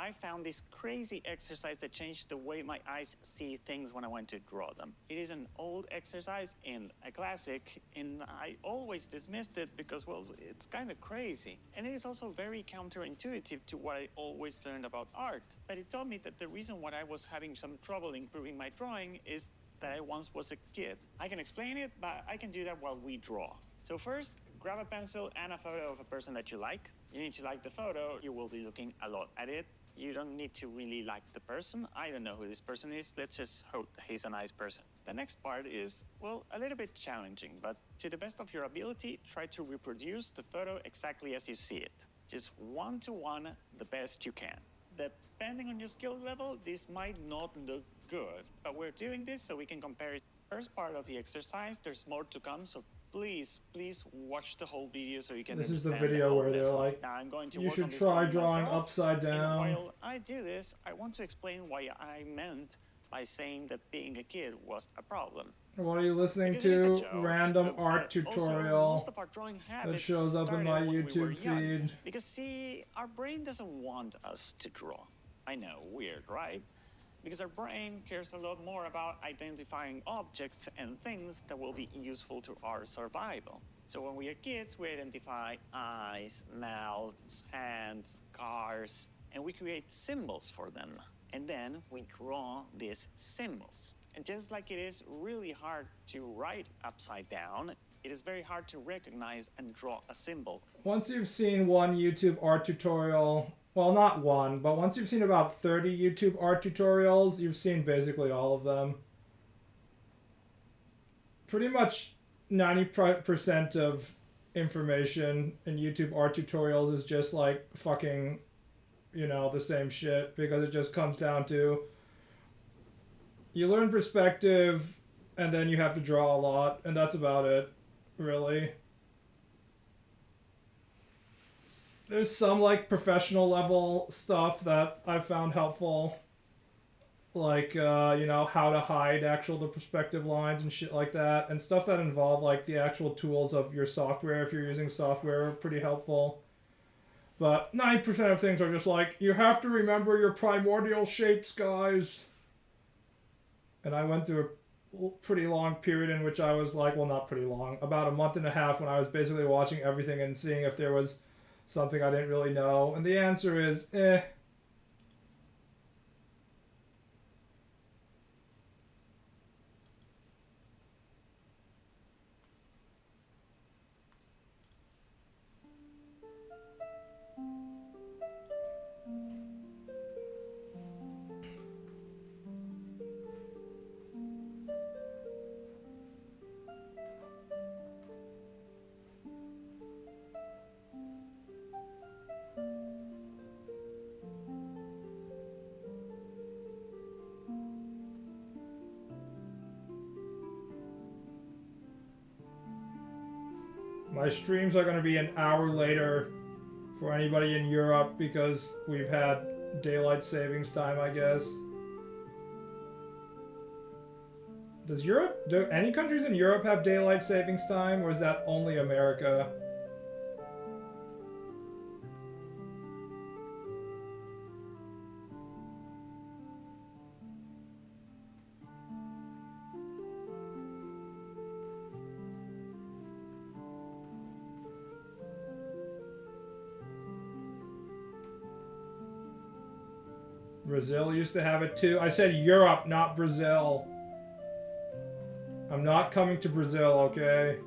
I found this crazy exercise that changed the way my eyes see things when I went to draw them. It is an old exercise and a classic, and I always dismissed it because, well, it's kind of crazy. And it is also very counterintuitive to what I always learned about art. But it taught me that the reason why I was having some trouble improving my drawing is that I once was a kid. I can explain it, but I can do that while we draw. So first, grab a pencil and a photo of a person that you like. You need to like the photo. You will be looking a lot at it. You don't need to really like the person. I don't know who this person is. Let's just hope he's a nice person. The next part is, well, a little bit challenging, but to the best of your ability, try to reproduce the photo exactly as you see it. Just one-to-one, the best you can. Depending on your skill level, this might not look good, but we're doing this so we can compare it. First part of the exercise, there's more to come, so please watch the whole video so you can This is the understand video where they're lesson. like, Now I'm going to you work on should this try drawing myself, upside and down. while I do this, I want to explain why I meant by saying that being a kid was a problem. What are you listening Because it is a to? joke, Random art also, tutorial most of our drawing that habits shows up in started my when we were YouTube young. feed. Because see, our brain doesn't want us to draw. I know, weird, right? Because our brain cares a lot more about identifying objects and things that will be useful to our survival. So when we are kids, we identify eyes, mouths, hands, cars, and we create symbols for them. And then we draw these symbols. And just like it is really hard to write upside down, it is very hard to recognize and draw a symbol. Once you've seen one YouTube art tutorial, well, not one, but once you've seen about 30 YouTube art tutorials, you've seen basically all of them. Pretty much 90% of information in YouTube art tutorials is just like fucking, you know, the same shit, because it just comes down to you learn perspective and then you have to draw a lot, and that's about it, really. There's some like professional level stuff that I found helpful, like you know, how to hide the perspective lines and shit like that, and stuff that involve like the actual tools of your software if you're using software are pretty helpful. But 90% of things are just like, you have to remember your primordial shapes, guys. And I went through a pretty long period in which I was like, well, not pretty long, about a month and a half, when I was basically watching everything and seeing if there was something I didn't really know. And the answer is, eh. My streams are going to be an hour later for anybody in Europe because we've had daylight savings time, I guess. Do any countries in Europe have daylight savings time, or is that only America? Brazil used to have it too. I said Europe, not Brazil. I'm not coming to Brazil, okay?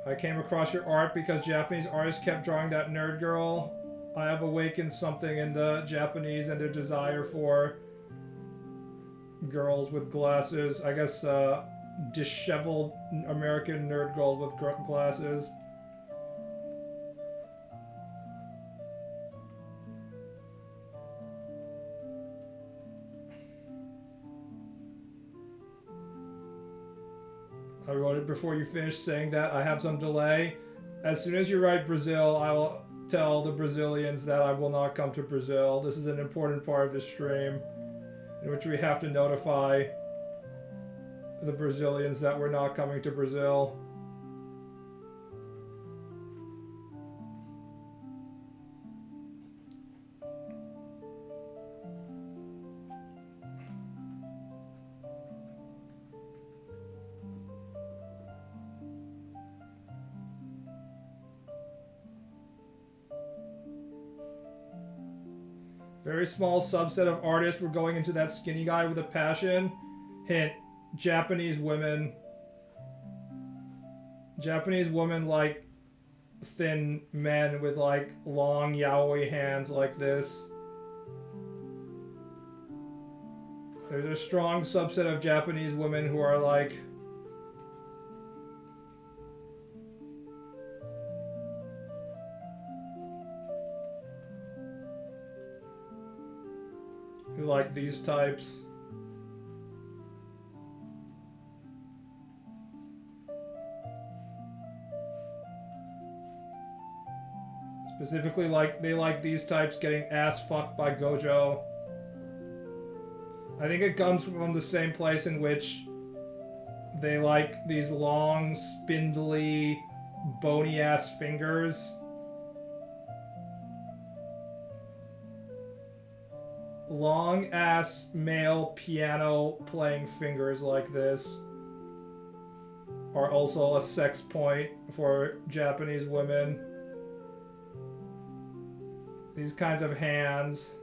I came across your art because Japanese artists kept drawing that nerd girl. I have awakened something in the Japanese and their desire for girls with glasses. I guess disheveled American nerd girl with glasses. I wrote it before you finished saying that. I have some delay. As soon as you write Brazil, I'll tell the Brazilians that I will not come to Brazil. This is an important part of this stream in which we have to notify the Brazilians that were not coming to Brazil. Very small subset of artists were going into that skinny guy with a passion. Hint, Japanese women. Japanese women like thin men with like long yaoi hands like this. There's a strong subset of Japanese women who are like who like these types. Specifically, like they like these types getting ass fucked by Gojo. I think it comes from the same place in which they like these long, spindly, bony ass fingers. Long ass male piano playing fingers like this are also a sex point for Japanese women. These kinds of hands.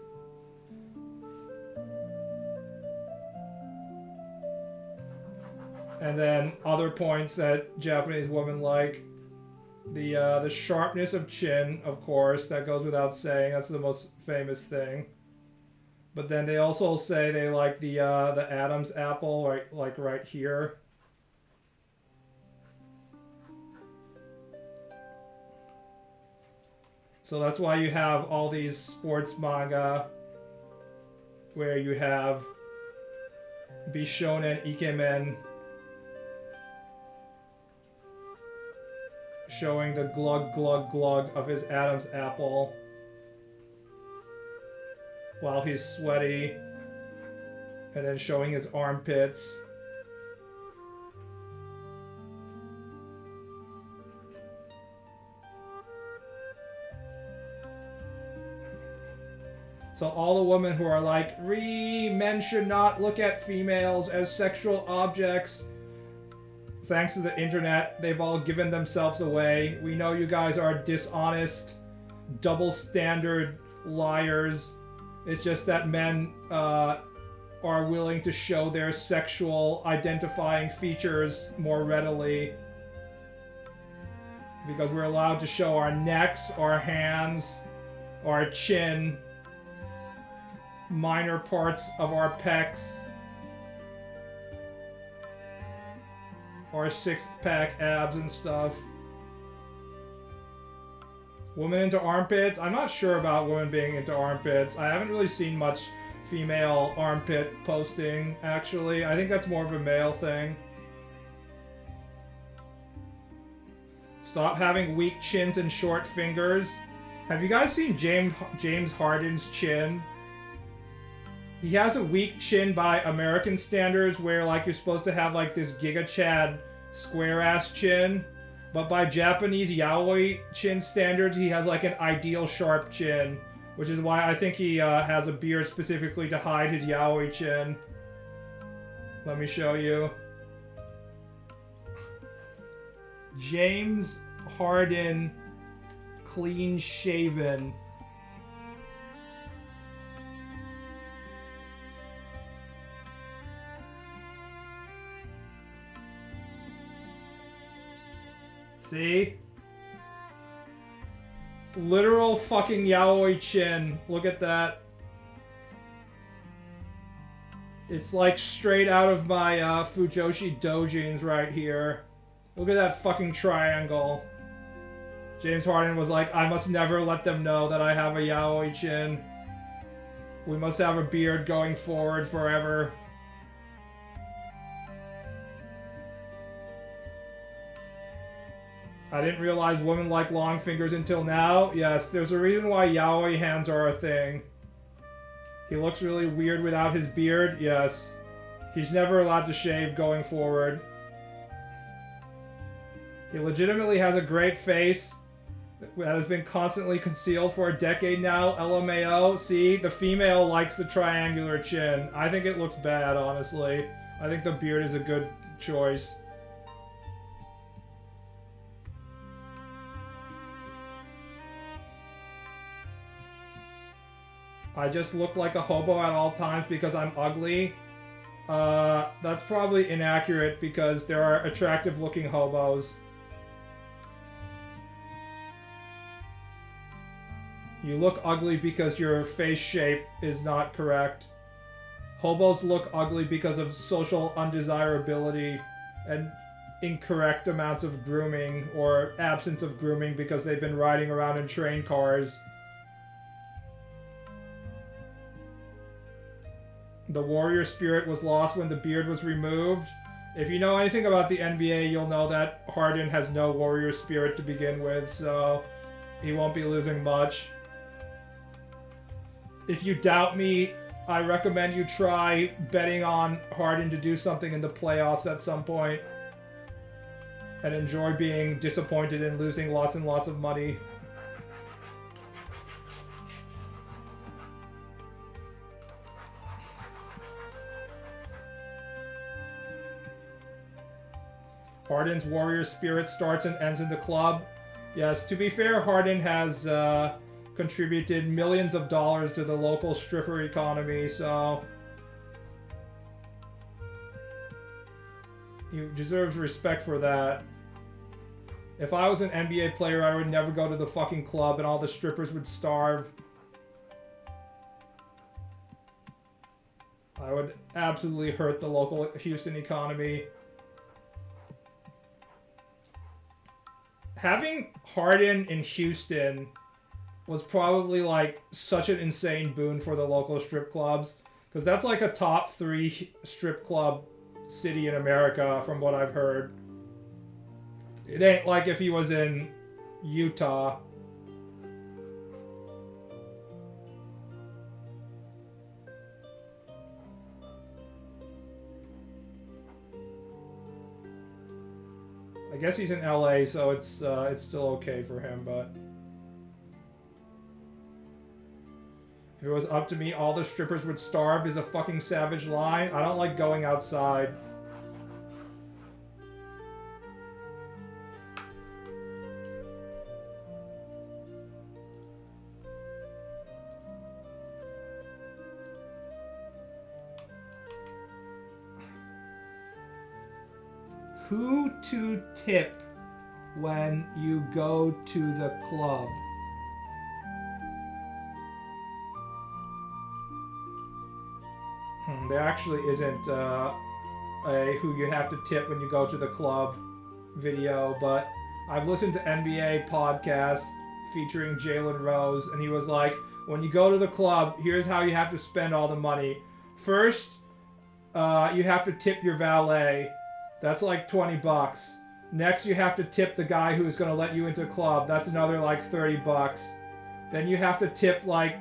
And then other points that Japanese women like. The sharpness of chin, of course, that goes without saying. That's the most famous thing. But then they also say they like the Adam's apple, right here. So that's why you have all these sports manga where you have Bishonen Ikemen showing the glug glug glug of his Adam's apple while he's sweaty, and then showing his armpits. So all the women who are like, men should not look at females as sexual objects. Thanks to the internet, they've all given themselves away. We know you guys are dishonest, double standard liars. It's just that men are willing to show their sexual identifying features more readily. Because we're allowed to show our necks, our hands, our chin, minor parts of our pecs, our six-pack abs and stuff. Women into armpits? I'm not sure about women being into armpits. I haven't really seen much female armpit posting, actually. I think that's more of a male thing. Stop having weak chins and short fingers. Have you guys seen James Harden's chin? He has a weak chin by American standards where like you're supposed to have like this Giga Chad square ass chin. But by Japanese yaoi chin standards, he has like an ideal sharp chin. Which is why I think he has a beard specifically to hide his yaoi chin. Let me show you. James Harden, clean shaven. See? Literal fucking yaoi chin. Look at that. It's like straight out of my Fujoshi doujins right here. Look at that fucking triangle. James Harden was like, I must never let them know that I have a yaoi chin. We must have a beard going forward forever. I didn't realize women like long fingers until now. Yes, there's a reason why yaoi hands are a thing. He looks really weird without his beard. Yes. He's never allowed to shave going forward. He legitimately has a great face that has been constantly concealed for a decade now. LMAO. See, the female likes the triangular chin. I think it looks bad, honestly. I think the beard is a good choice. I just look like a hobo at all times because I'm ugly. That's probably inaccurate because there are attractive looking hobos. You look ugly because your face shape is not correct. Hobos look ugly because of social undesirability and incorrect amounts of grooming or absence of grooming because they've been riding around in train cars. The warrior spirit was lost when the beard was removed. If you know anything about the NBA, you'll know that Harden has no warrior spirit to begin with, so he won't be losing much. If you doubt me, I recommend you try betting on Harden to do something in the playoffs at some point and enjoy being disappointed and losing lots and lots of money. Harden's warrior spirit starts and ends in the club. Yes, to be fair, Harden has contributed millions of dollars to the local stripper economy, so he deserves respect for that. If I was an NBA player, I would never go to the fucking club and all the strippers would starve. I would absolutely hurt the local Houston economy. Having Harden in Houston was probably like such an insane boon for the local strip clubs, because that's like a top 3 strip club city in America from what I've heard. It ain't like if he was in Utah. I guess he's in LA, so it's still okay for him, but if it was up to me, all the strippers would starve is a fucking savage line. I don't like going outside. Who to tip when you go to the club? There actually isn't a who you have to tip when you go to the club video, but I've listened to NBA podcasts featuring Jalen Rose, and he was like, when you go to the club, here's how you have to spend all the money. First, you have to tip your valet. That's like $20. Next, you have to tip the guy who's going to let you into the club. That's another like $30. Then you have to tip like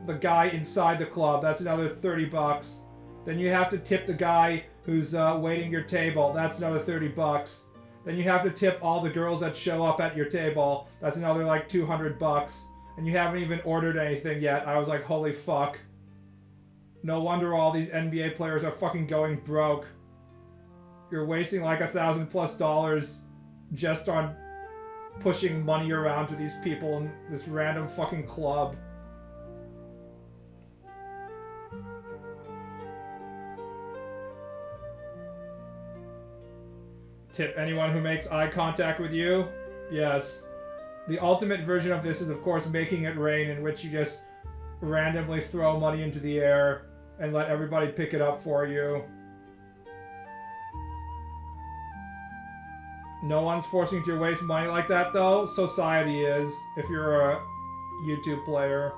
the guy inside the club. That's another $30. Then you have to tip the guy who's waiting your table. That's another $30. Then you have to tip all the girls that show up at your table. That's another like $200. And you haven't even ordered anything yet. I was like, holy fuck. No wonder all these NBA players are fucking going broke. You're wasting like $1,000+ just on pushing money around to these people in this random fucking club. Tip anyone who makes eye contact with you? Yes. The ultimate version of this is, of course, making it rain, in which you just randomly throw money into the air and let everybody pick it up for you. No one's forcing you to waste money like that, though. Society is, if you're a YouTube player.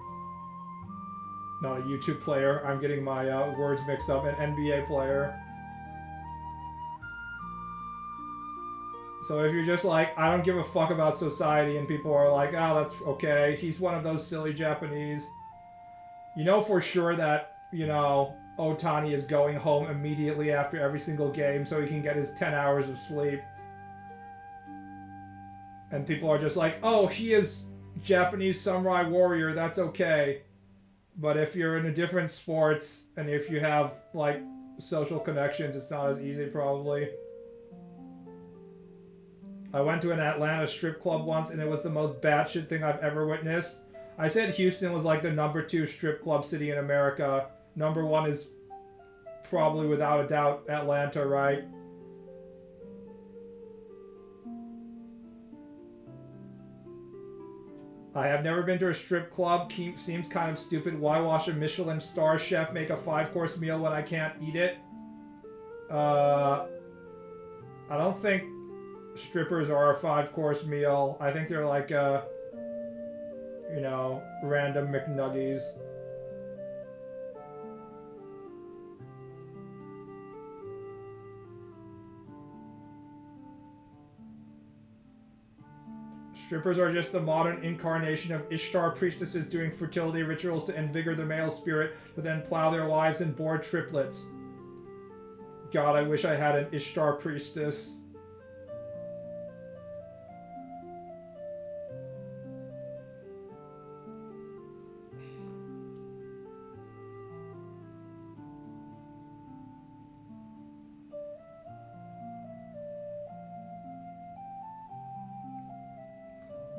Not a YouTube player. I'm getting my words mixed up. An NBA player. So if you're just like, I don't give a fuck about society, and people are like, oh, that's okay. He's one of those silly Japanese. You know for sure that, you know, Otani is going home immediately after every single game so he can get his 10 hours of sleep. And people are just like, oh, he is Japanese samurai warrior, that's okay. But if you're in a different sports and if you have, like, social connections, it's not as easy, probably. I went to an Atlanta strip club once, and it was the most batshit thing I've ever witnessed. I said Houston was, like, the #2 strip club city in America. #1 is probably, without a doubt, Atlanta, right? I have never been to a strip club. Seems kind of stupid. Why watch a Michelin star chef make a 5-course meal when I can't eat it? I don't think strippers are a 5-course meal. I think they're like, you know, random McNuggies. Strippers are just the modern incarnation of Ishtar priestesses doing fertility rituals to invigorate the male spirit, but then plow their lives and bore triplets. God, I wish I had an Ishtar priestess.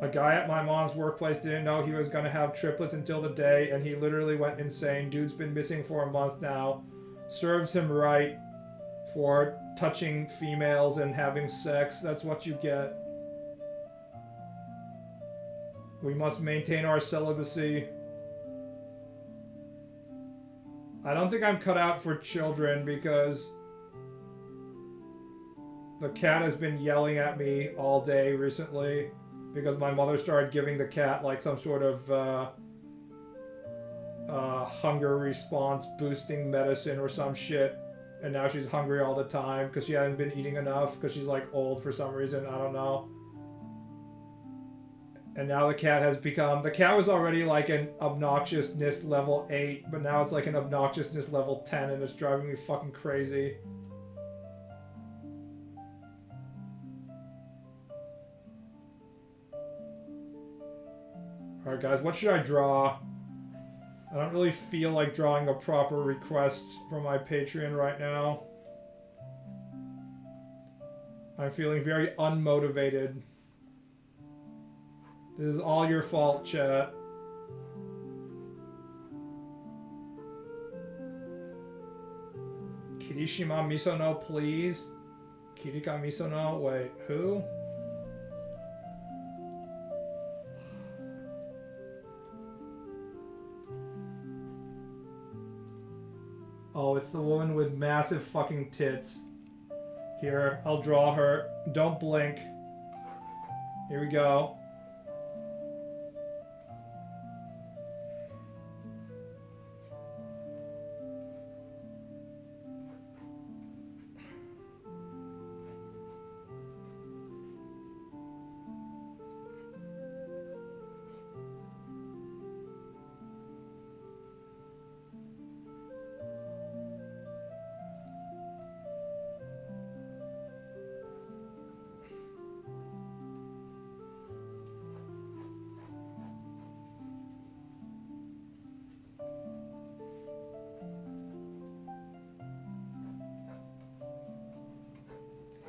A guy at my mom's workplace didn't know he was gonna have triplets until the day, and he literally went insane. Dude's been missing for a month now. Serves him right for touching females and having sex. That's what you get. We must maintain our celibacy. I don't think I'm cut out for children because the cat has been yelling at me all day recently. Because my mother started giving the cat like some sort of hunger response boosting medicine or some shit. And now she's hungry all the time because she hadn't been eating enough because she's like old for some reason. I don't know. And now the cat has become... The cat was already like an obnoxiousness level 8, but now it's like an obnoxiousness level 10 and it's driving me fucking crazy. Alright guys, what should I draw? I don't really feel like drawing a proper request from my Patreon right now. I'm feeling very unmotivated. This is all your fault, chat. Kirishima Misono, please. Kirika Misono, wait, who? Oh, it's the woman with massive fucking tits. Here, I'll draw her. Don't blink. Here we go.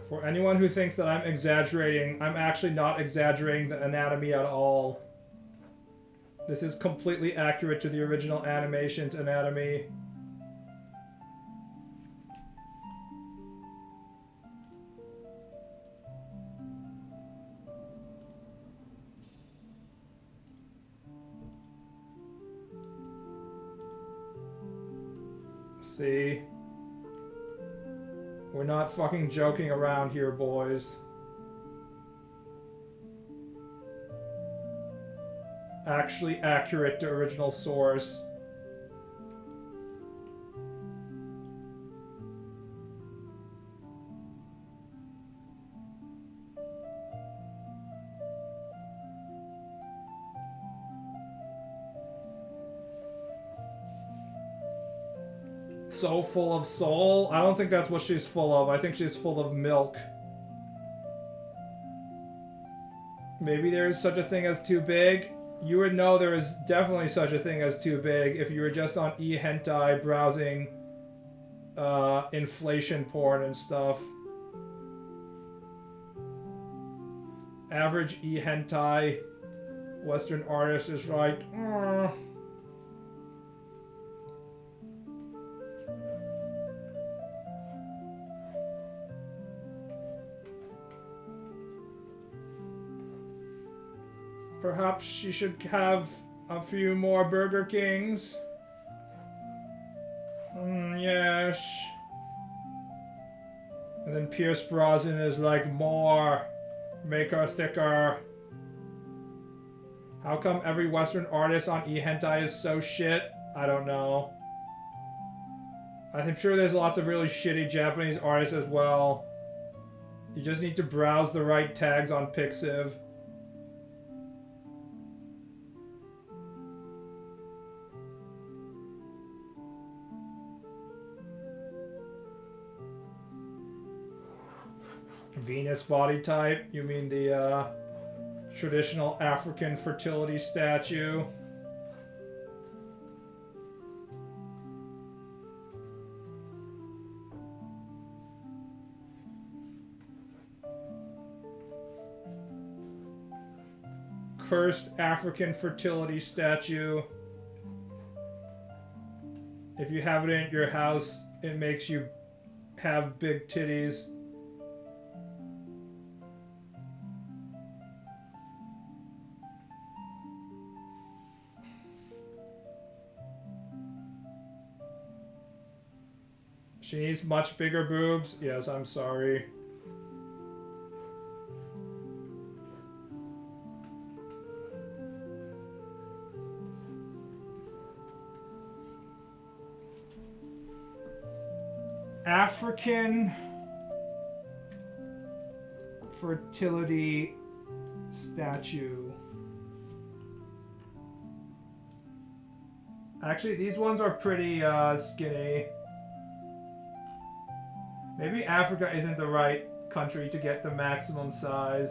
For anyone who thinks that I'm exaggerating, I'm actually not exaggerating the anatomy at all. This is completely accurate to the original animation's anatomy. See? We're not fucking joking around here, boys. Actually accurate to original source. so full of soul. I don't think that's what she's full of. I think she's full of milk. Maybe there's such a thing as too big. You would know there is definitely such a thing as too big if you were just on e-hentai browsing inflation porn and stuff. Average e-hentai Western artist is like, perhaps she should have a few more Burger Kings. Yes. And then Pierce Brosnan is like, more. Make her thicker. How come every Western artist on e-hentai is so shit? I don't know. I'm sure there's lots of really shitty Japanese artists as well. You just need to browse the right tags on Pixiv. Venus body type? You mean the traditional African fertility statue? Cursed African fertility statue. If you have it in your house, it makes you have big titties. She needs much bigger boobs? Yes, I'm sorry. African fertility statue. Actually, these ones are pretty skinny. Maybe Africa isn't the right country to get the maximum size.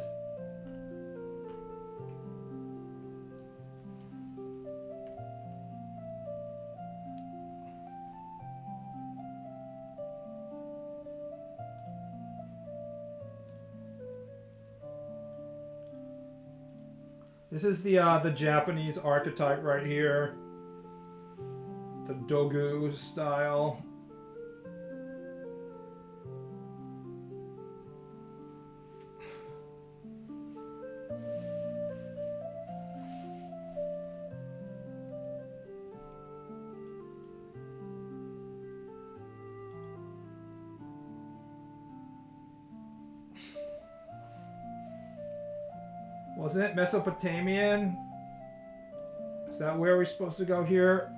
This is the Japanese archetype right here. The Dogu style. Wasn't it Mesopotamian? Is that where we're supposed to go here?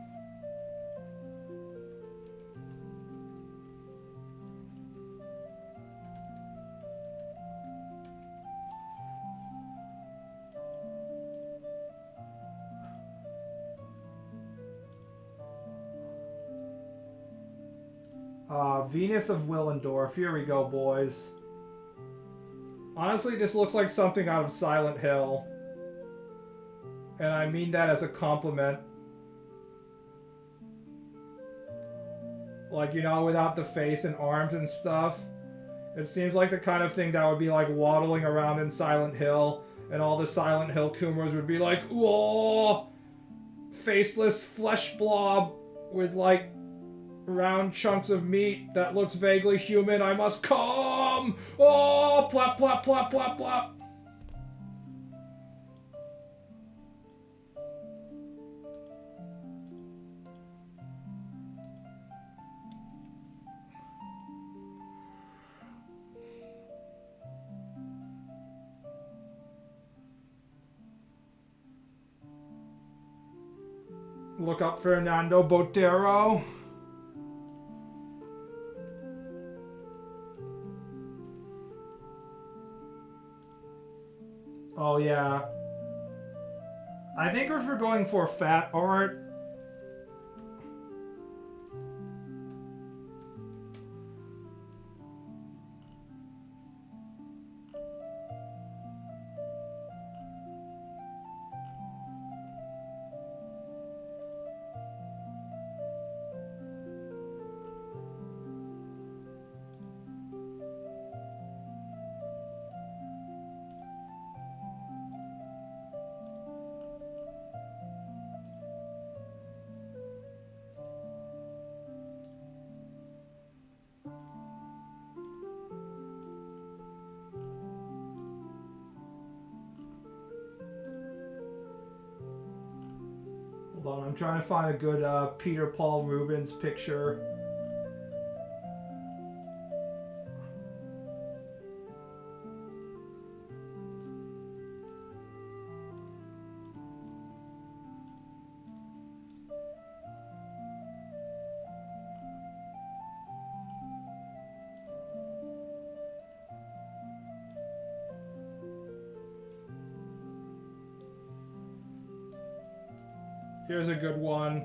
Venus of Willendorf. Here we go, boys. Honestly, this looks like something out of Silent Hill. And I mean that as a compliment. Like, you know, without the face and arms and stuff. It seems like the kind of thing that would be like waddling around in Silent Hill. And all the Silent Hill Kumars would be like, whoa! Faceless flesh blob with like round chunks of meat that looks vaguely human. I must come! Oh! Plop, plop, plop, plop, plop. Look up Fernando Botero. Oh yeah. I think if we're going for fat art, Hold on, I'm trying to find a good Peter Paul Rubens picture. Here's a good one.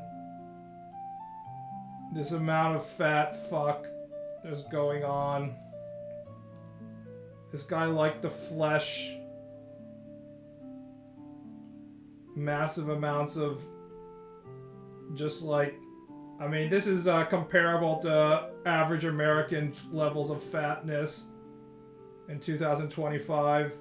This amount of fat fuck is going on. This guy liked the flesh. Massive amounts of just like, I mean, this is comparable to average American levels of fatness in 2025.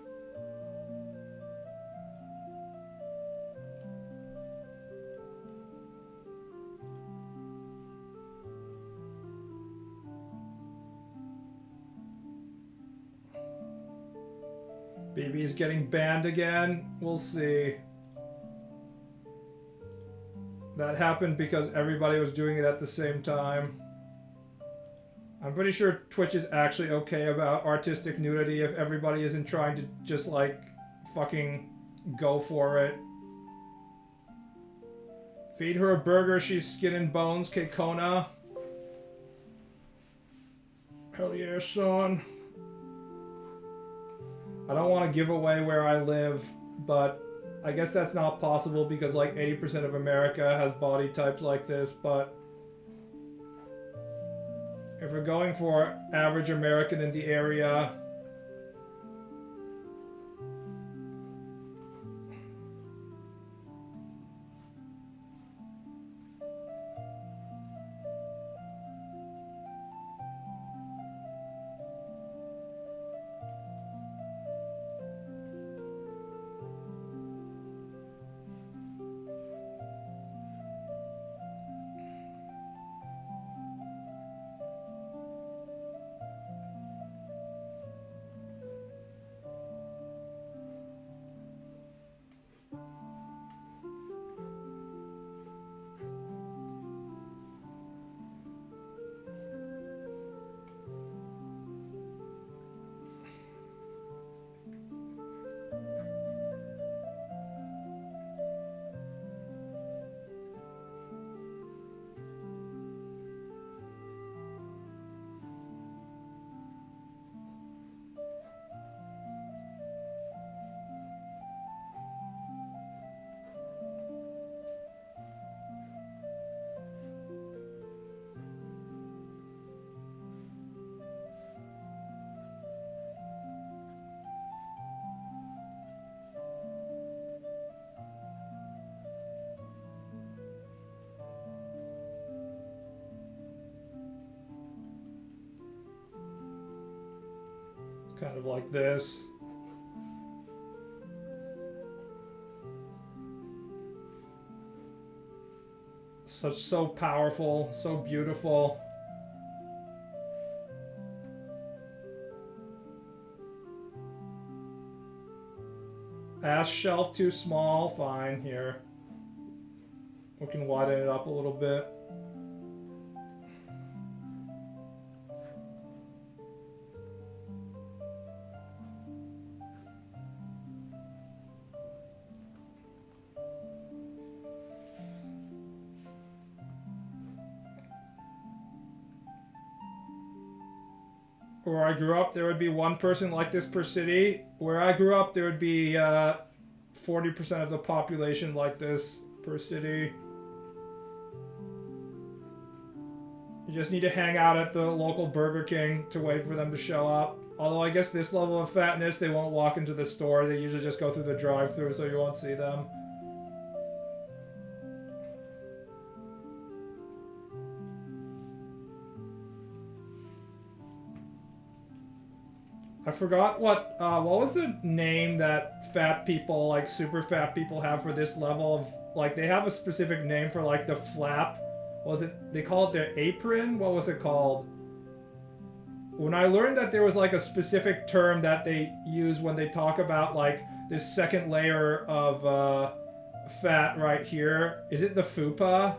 BB's getting banned again. We'll see. That happened because everybody was doing it at the same time. I'm pretty sure Twitch is actually okay about artistic nudity if everybody isn't trying to just like fucking go for it. Feed her a burger, she's skin and bones, Kekona. Hell yeah, son. I don't want to give away where I live, but I guess that's not possible because like 80% of America has body types like this, but if we're going for average American in the area, kind of like this. So powerful, so beautiful. Ass shelf too small, fine, here. We can widen it up a little bit. Where I grew up, there would be one person like this per city. Where I grew up, there would be 40% of the population like this per city. You just need to hang out at the local Burger King to wait for them to show up. Although I guess this level of fatness, they won't walk into the store. They usually just go through the drive-thru, so you won't see them. I forgot what was the name that fat people, like super fat people, have for this level of, like, they have a specific name for like the flap. Was it, they call it their apron? What was it called? When I learned that there was like a specific term that they use when they talk about like this second layer of fat right here. Is it the fupa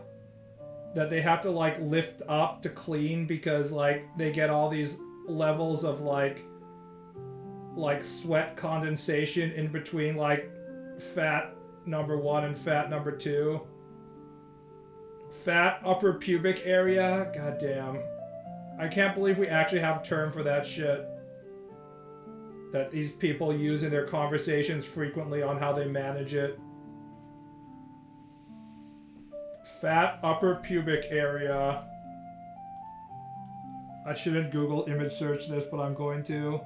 that they have to like lift up to clean because like they get all these levels of like sweat condensation in between like fat number 1 and fat number 2? Fat upper pubic area? God damn. I can't believe we actually have a term for that shit that these people use in their conversations frequently on how they manage it. Fat upper pubic area. I shouldn't Google image search this, but I'm going to.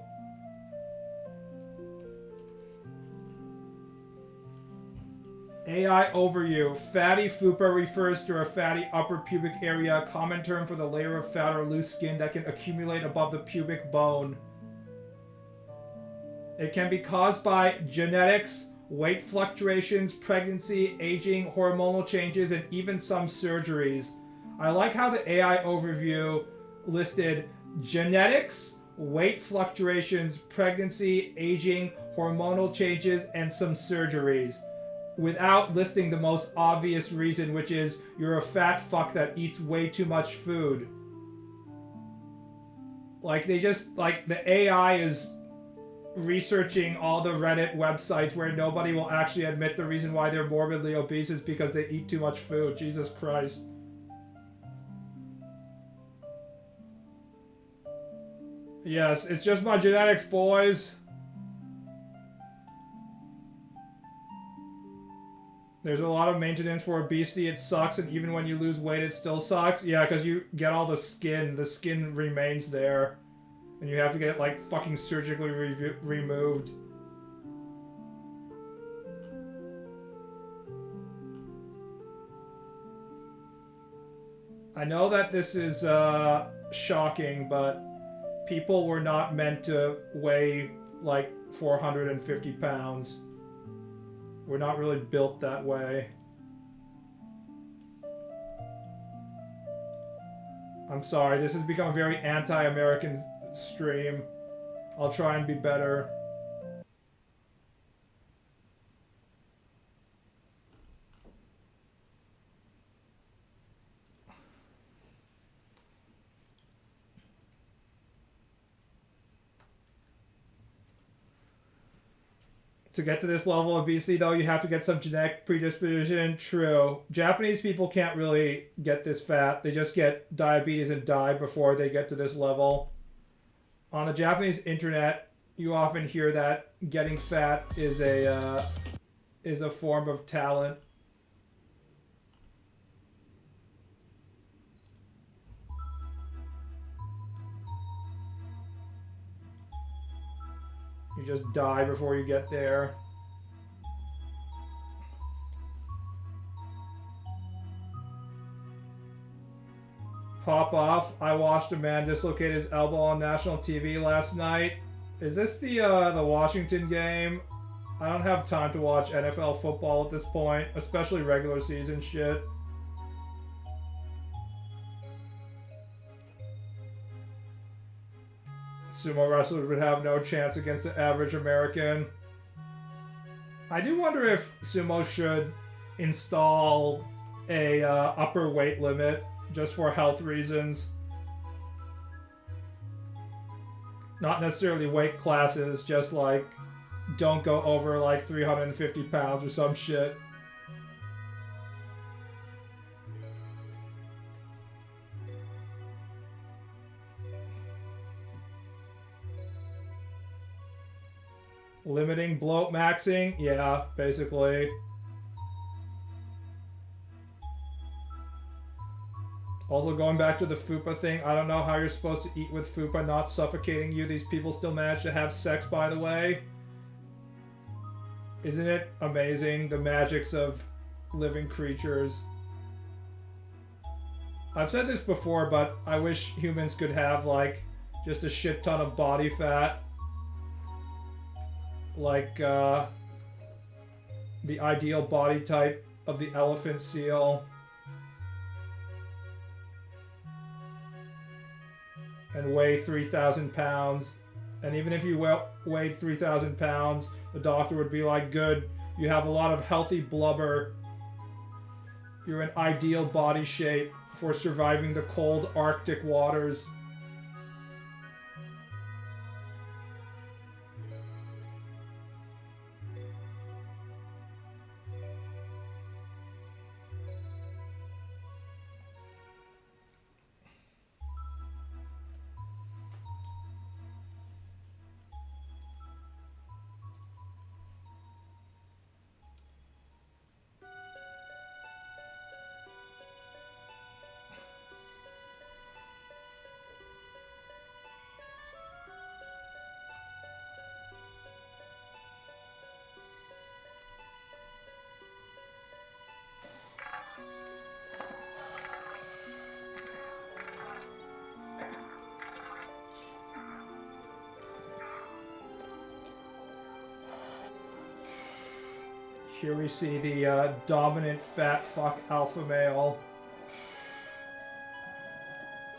AI overview. Fatty fupa refers to a fatty upper pubic area, a common term for the layer of fat or loose skin that can accumulate above the pubic bone. It can be caused by genetics, weight fluctuations, pregnancy, aging, hormonal changes, and even some surgeries. I like how the AI overview listed genetics, weight fluctuations, pregnancy, aging, hormonal changes, and some surgeries, without listing the most obvious reason, which is you're a fat fuck that eats way too much food. Like, they just, like, the AI is researching all the Reddit websites where nobody will actually admit the reason why they're morbidly obese is because they eat too much food. Jesus Christ. Yes, it's just my genetics, boys. There's a lot of maintenance for obesity. It sucks, and even when you lose weight, it still sucks. Yeah, because you get all the skin. The skin remains there. And you have to get it, like, fucking surgically removed. I know that this is, shocking, but people were not meant to weigh, like, 450 pounds. We're not really built that way. I'm sorry, this has become a very anti-American stream. I'll try and be better. To get to this level of obesity, though, you have to get some genetic predisposition. True. Japanese people can't really get this fat. They just get diabetes and die before they get to this level. On the Japanese internet, you often hear that getting fat is a form of talent. You just die before you get there. Pop off. I watched a man dislocate his elbow on national TV last night. Is this the Washington game? I don't have time to watch NFL football at this point, especially regular season shit. Sumo wrestlers would have no chance against the average American. I do wonder if sumo should install a upper weight limit just for health reasons. Not necessarily weight classes, just like don't go over like 350 pounds or some shit. Limiting bloat maxing? Yeah, basically. Also, going back to the fupa thing, I don't know how you're supposed to eat with fupa not suffocating you. These people still manage to have sex, by the way. Isn't it amazing, the magics of living creatures? I've said this before, but I wish humans could have, like, just a shit ton of body fat. Like, the ideal body type of the elephant seal. And weigh 3,000 pounds And even if you weighed 3,000 pounds, the doctor would be like, good, you have a lot of healthy blubber. You're in ideal body shape for surviving the cold Arctic waters. Here we see the dominant fat fuck alpha male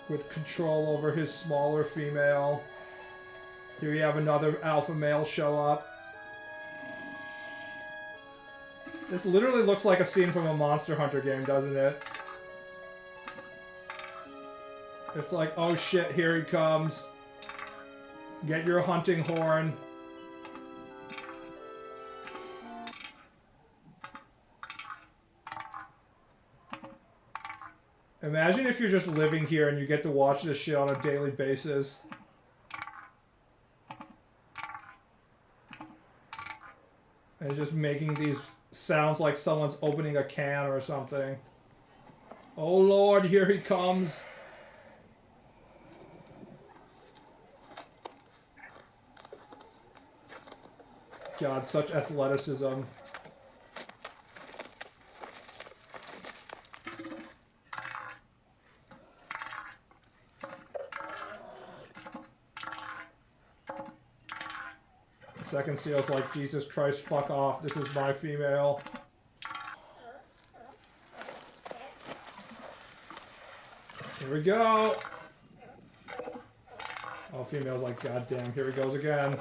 with control over his smaller female. Here we have another alpha male show up. This literally looks like a scene from a Monster Hunter game, doesn't it? It's like, oh shit, here he comes. Get your hunting horn. Imagine if you're just living here and you get to watch this shit on a daily basis. And it's just making these sounds like someone's opening a can or something. Oh lord, here he comes. God, such athleticism. Second seal's like, Jesus Christ, fuck off. This is my female. Here we go. Oh, female's like, God damn, here he goes again.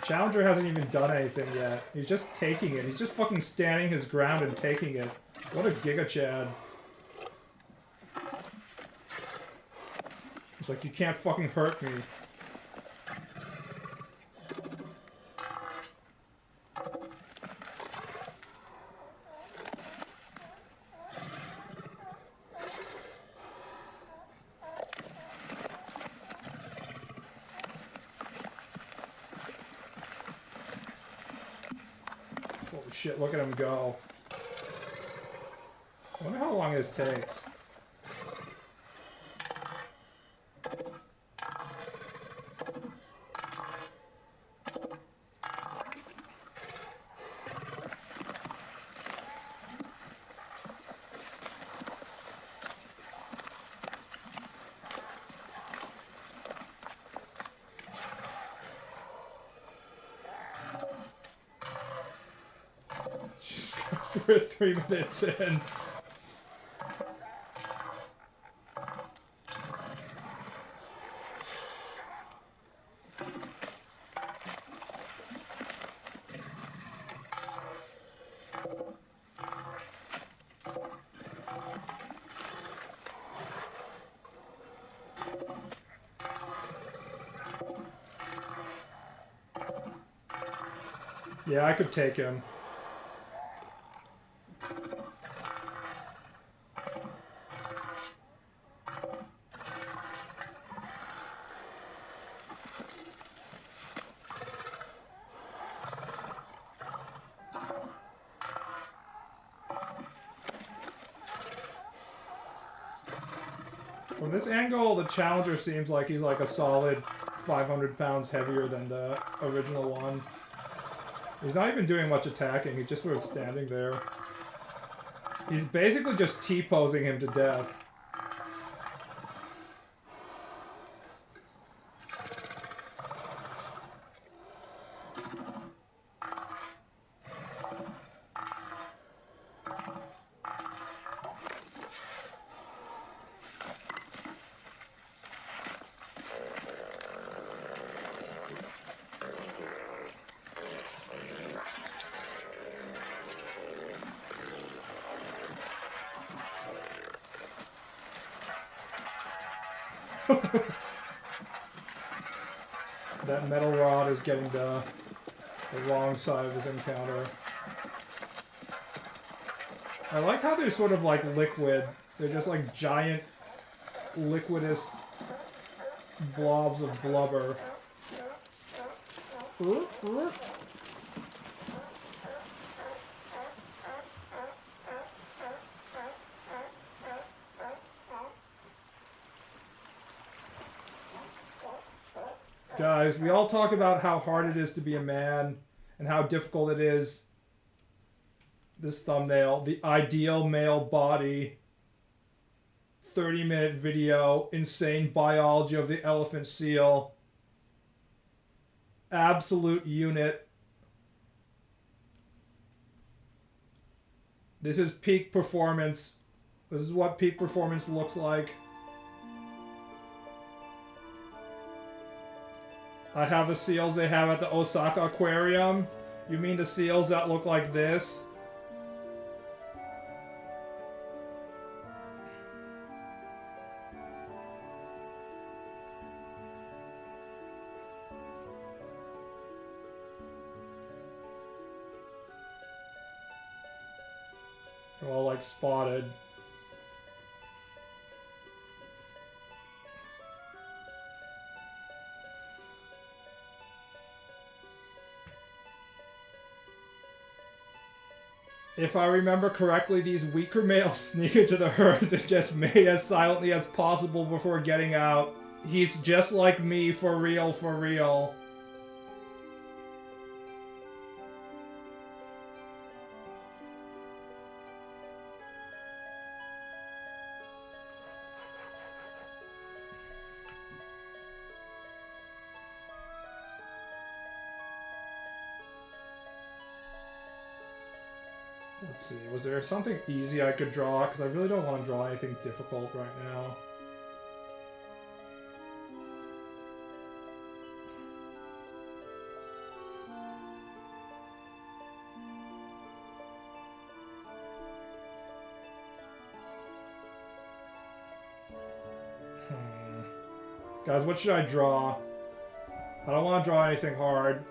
Challenger hasn't even done anything yet. He's just taking it. He's just fucking standing his ground and taking it. What a Giga Chad. He's like, you can't fucking hurt me. Shit, look at him go. I wonder how long this takes. We're 3 minutes in. Yeah, I could take him. From this angle, the Challenger seems like he's like a solid 500 pounds heavier than the original one. He's not even doing much attacking, he's just sort of standing there. He's basically just T-posing him to death. That metal rod is getting the wrong side of his encounter. I like how they're sort of like liquid. They're just like giant liquidous blobs of blubber. Guys, we all talk about how hard it is to be a man and how difficult it is. This thumbnail, the ideal male body, 30-minute video, insane biology of the elephant seal, absolute unit. This is peak performance. This is what peak performance looks like. I have the seals they have at the Osaka Aquarium. You mean the seals that look like this? They're all like spotted. If I remember correctly, these weaker males sneak into the herds and just mate as silently as possible before getting out. He's just like me, for real, for real. Let's see, was there something easy I could draw? Because I really don't want to draw anything difficult right now. Guys, what should I draw? I don't want to draw anything hard.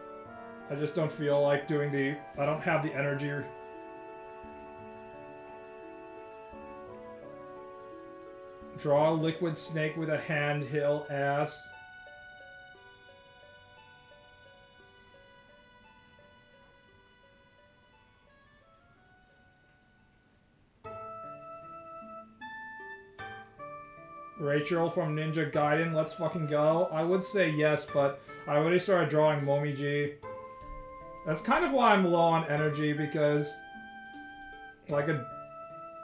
I just don't feel like doing the... I don't have the energy. Draw a liquid snake with a handhill ass. Rachel from Ninja Gaiden, let's fucking go. I would say yes, but I already started drawing Momiji. That's kind of why I'm low on energy, because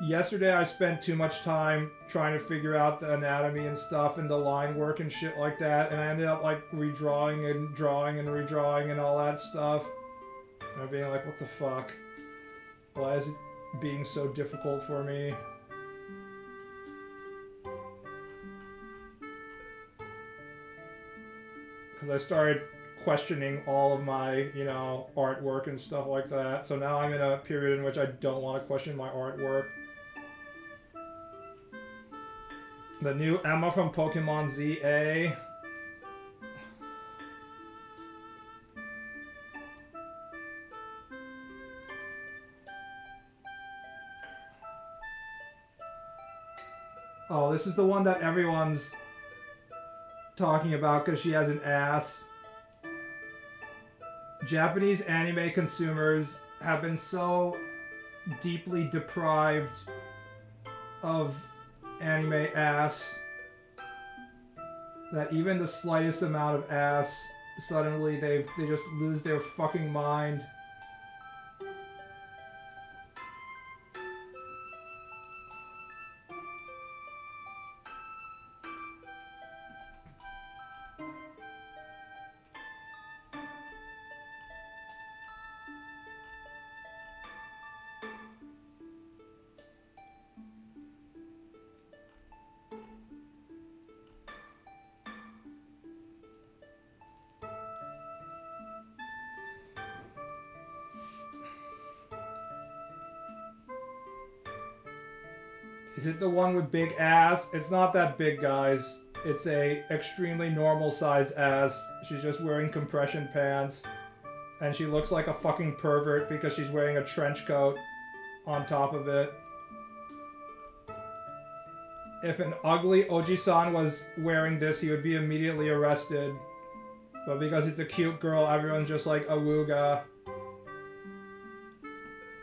yesterday I spent too much time trying to figure out the anatomy and stuff and the line work and shit like that, and I ended up like redrawing and drawing and redrawing and all that stuff. And I'm being like, what the fuck? Why is it being so difficult for me? Because I started questioning all of my, you know, artwork and stuff like that. So now I'm in a period in which I don't want to question my artwork. The new Emma from Pokemon ZA. Oh, this is the one that everyone's talking about because she has an ass. Japanese anime consumers have been so deeply deprived of anime ass that even the slightest amount of ass, suddenly they just lose their fucking mind. Is it the one with big ass? It's not that big, guys. It's a extremely normal size ass. She's just wearing compression pants. And she looks like a fucking pervert because she's wearing a trench coat on top of it. If an ugly Oji-san was wearing this, he would be immediately arrested. But because it's a cute girl, everyone's just like, awooga.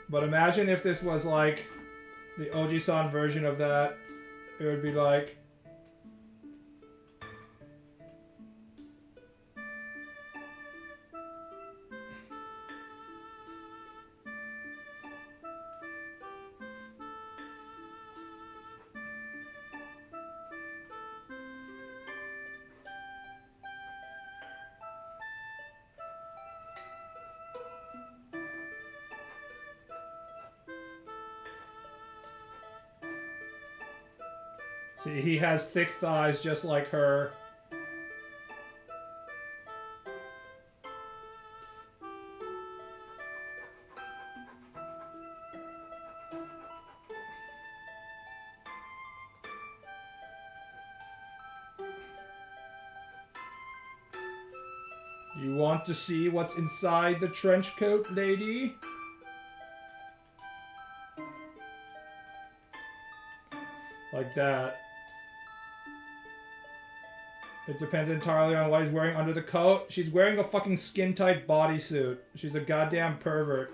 But imagine if this was like the Oji-san version of that. It would be like... See, he has thick thighs just like her. You want to see what's inside the trench coat, lady? Like that. It depends entirely on what he's wearing under the coat. She's wearing a fucking skin-tight bodysuit. She's a goddamn pervert.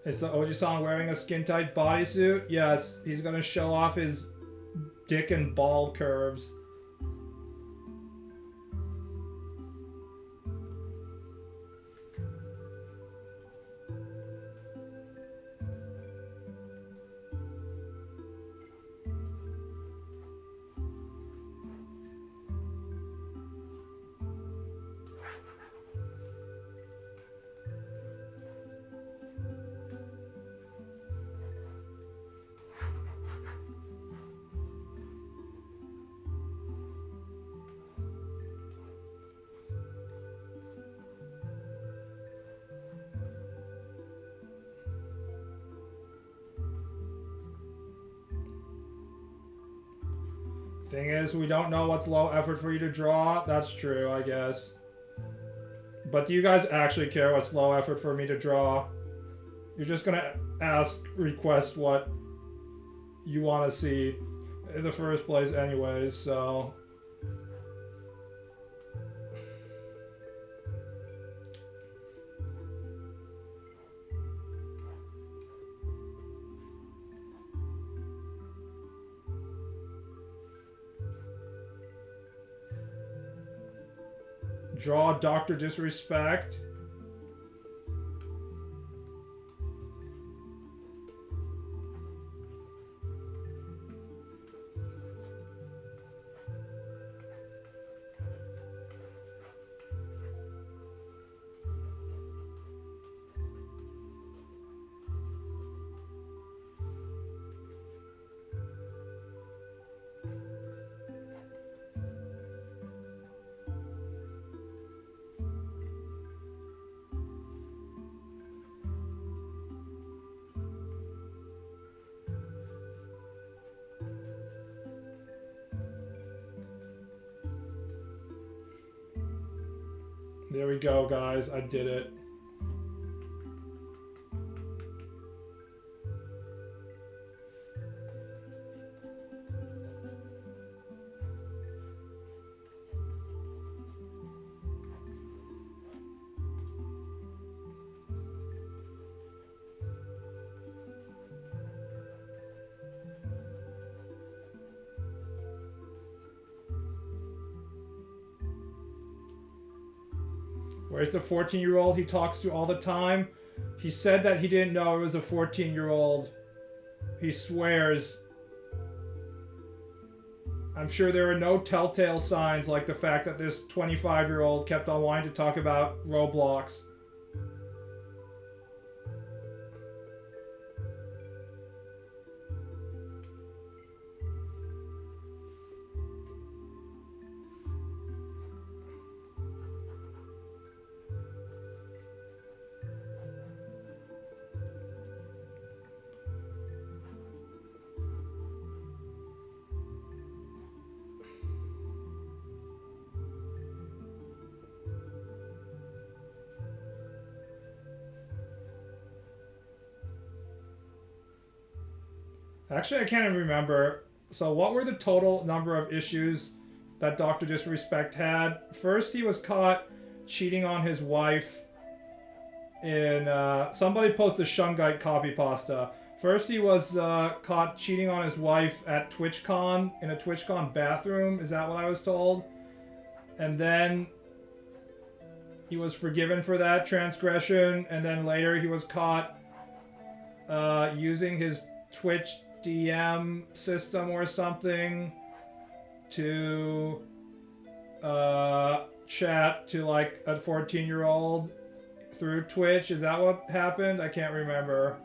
Is the Oji-san wearing a skin-tight bodysuit? Yes, he's gonna show off his dick and ball curves. Thing is, we don't know what's low effort for you to draw. That's true, I guess. But do you guys actually care what's low effort for me to draw? You're just gonna request what you want to see in the first place anyways, so... Draw Dr. Disrespect. There we go, guys. I did it. Where's the 14-year-old he talks to all the time? He said that he didn't know it was a 14-year-old. He swears. I'm sure there are no telltale signs like the fact that this 25-year-old kept on wanting to talk about Roblox. Actually, I can't even remember. So what were the total number of issues that Dr. Disrespect had? First, he was caught cheating on his wife in... somebody posted Shungite copy pasta. First, he was caught cheating on his wife at TwitchCon, in a TwitchCon bathroom. Is that what I was told? And then he was forgiven for that transgression. And then later he was caught using his Twitch DM system or something to chat to like a 14-year-old through Twitch. Is that what happened? I can't remember.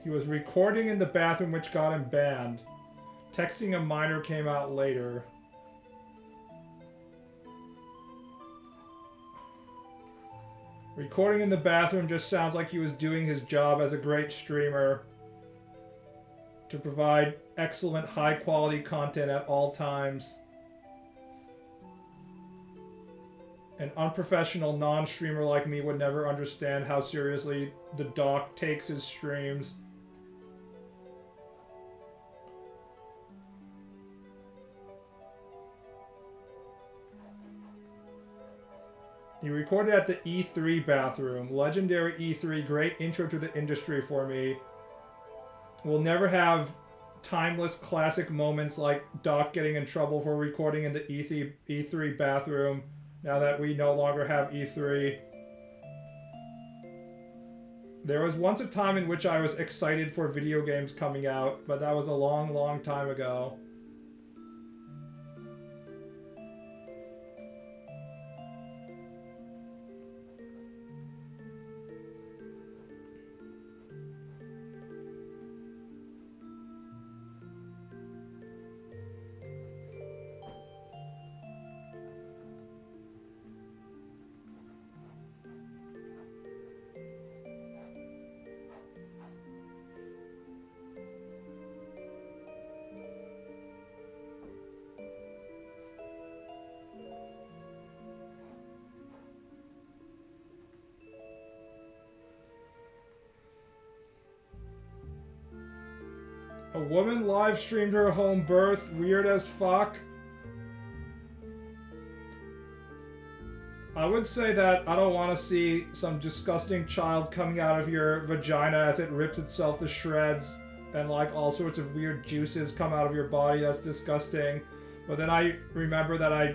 He was recording in the bathroom, which got him banned. Texting a minor came out later. Recording in the bathroom just sounds like he was doing his job as a great streamer to provide excellent high-quality content at all times. An unprofessional non-streamer like me would never understand how seriously the doc takes his streams. He recorded at the E3 bathroom. Legendary E3, great intro to the industry for me. We'll never have timeless classic moments like Doc getting in trouble for recording in the E3 bathroom now that we no longer have E3. There was once a time in which I was excited for video games coming out, but that was a long, long time ago. A woman live streamed her home birth. Weird as fuck. I would say that I don't want to see some disgusting child coming out of your vagina as it rips itself to shreds and like all sorts of weird juices come out of your body. That's disgusting. But then I remember that I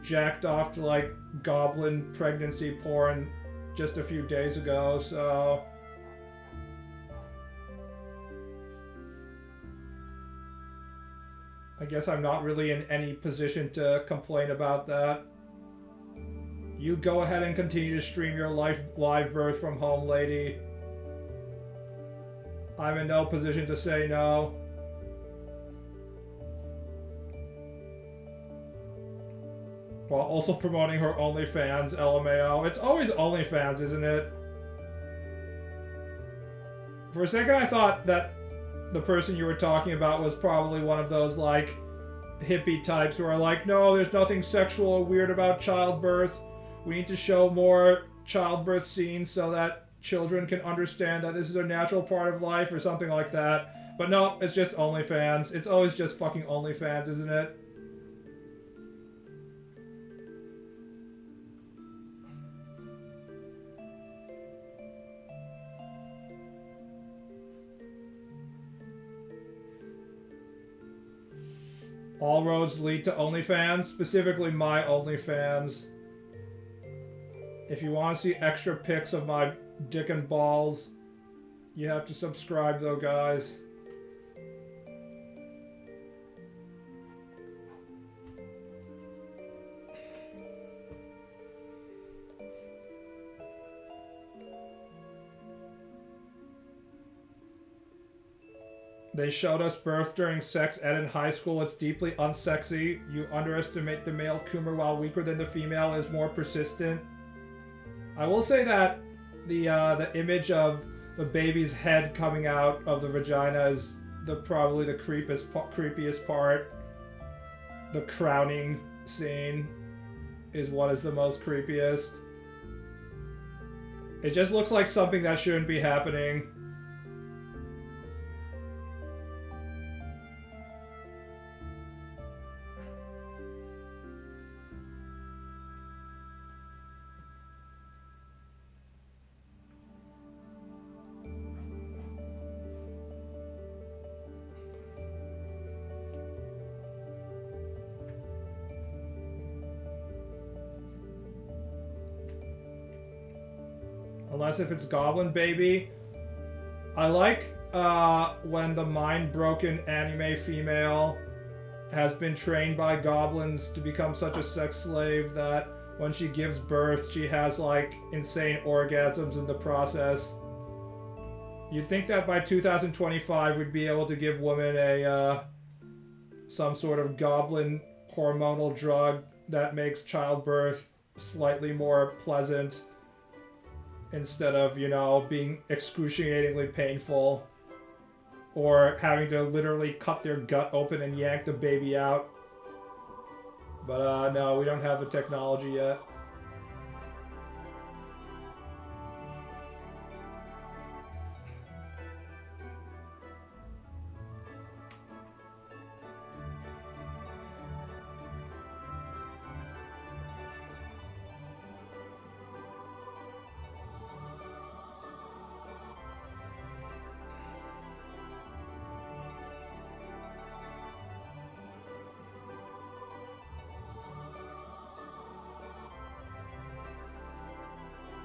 jacked off to like goblin pregnancy porn just a few days ago, so... I guess I'm not really in any position to complain about that. You go ahead and continue to stream your live birth from home, lady. I'm in no position to say no. While also promoting her OnlyFans, LMAO. It's always OnlyFans, isn't it? For a second, I thought that the person you were talking about was probably one of those, like, hippie types who are like, no, there's nothing sexual or weird about childbirth. We need to show more childbirth scenes so that children can understand that this is a natural part of life or something like that. But no, it's just OnlyFans. It's always just fucking OnlyFans, isn't it? All roads lead to OnlyFans, specifically my OnlyFans. If you want to see extra pics of my dick and balls, you have to subscribe though, guys. They showed us birth during sex ed in high school. It's deeply unsexy. You underestimate the male tumor while weaker than the female is more persistent. I will say that the image of the baby's head coming out of the vagina is probably the creepiest part. The crowning scene is what is the most creepiest. It just looks like something that shouldn't be happening. Unless if it's Goblin Baby. I like when the mind-broken anime female has been trained by goblins to become such a sex slave that when she gives birth, she has like insane orgasms in the process. You'd think that by 2025 we'd be able to give women a some sort of goblin hormonal drug that makes childbirth slightly more pleasant instead of, you know, being excruciatingly painful or having to literally cut their gut open and yank the baby out. But no, we don't have the technology yet.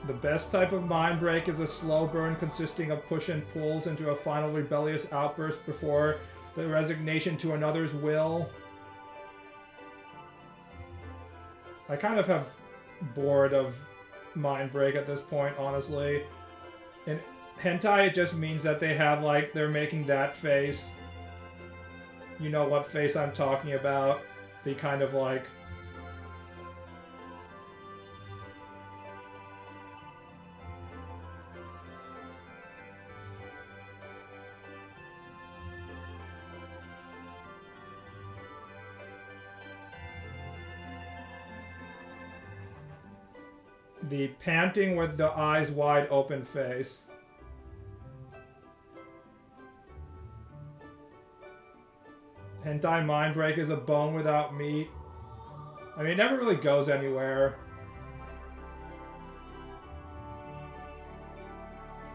The best type of mind break is a slow burn consisting of push and pulls into a final rebellious outburst before the resignation to another's will. I kind of have bored of mind break at this point, honestly. In hentai, it just means that they have, like, they're making that face. You know what face I'm talking about. The kind of, like, the panting with the eyes wide open face. Hentai mind break is a bone without meat. I mean, it never really goes anywhere.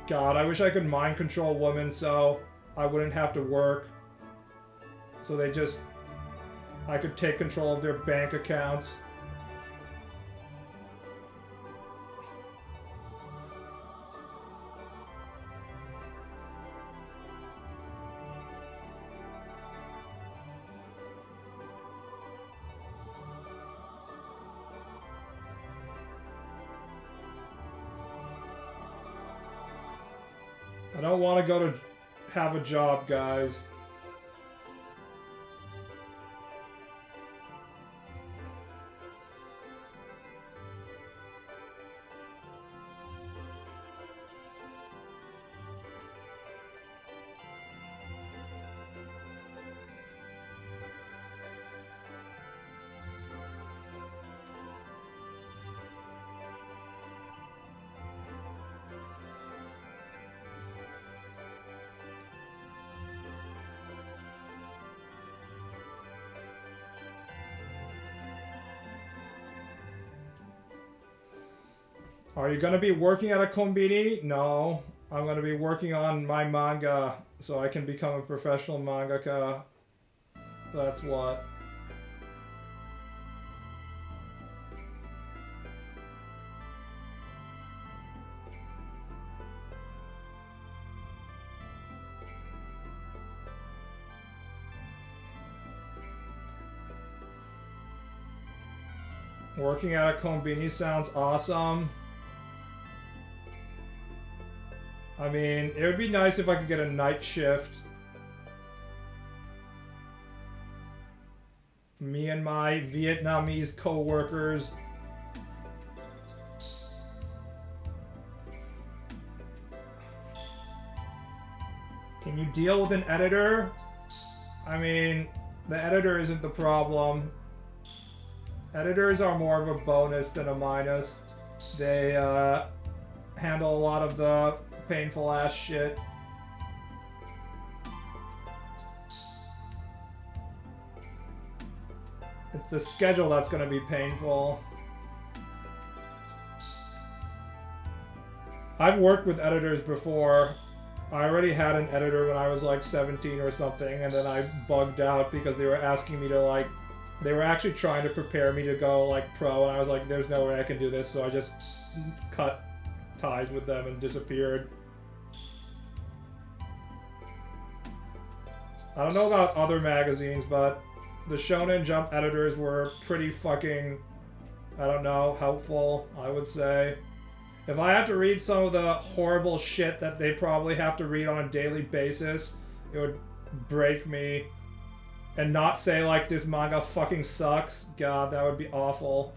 God, I wish I could mind control women so I wouldn't have to work. So they just... I could take control of their bank accounts. I don't want to go to have a job, guys. Are you gonna be working at a kombini? No. I'm gonna be working on my manga so I can become a professional mangaka. That's what. Working at a kombini sounds awesome. I mean, it would be nice if I could get a night shift. Me and my Vietnamese co-workers. Can you deal with an editor? I mean, the editor isn't the problem. Editors are more of a bonus than a minus. They handle a lot of the painful ass shit. It's the schedule that's gonna be painful. I've worked with editors before. I already had an editor when I was like 17 or something, and then I bugged out because they were asking me to like, they were actually trying to prepare me to go like pro, and I was like, there's no way I can do this, so I just cut ties with them and disappeared. I don't know about other magazines, but the Shonen Jump editors were pretty fucking, I don't know, helpful, I would say. If I had to read some of the horrible shit that they probably have to read on a daily basis, it would break me. And not say, like, this manga fucking sucks. God, that would be awful.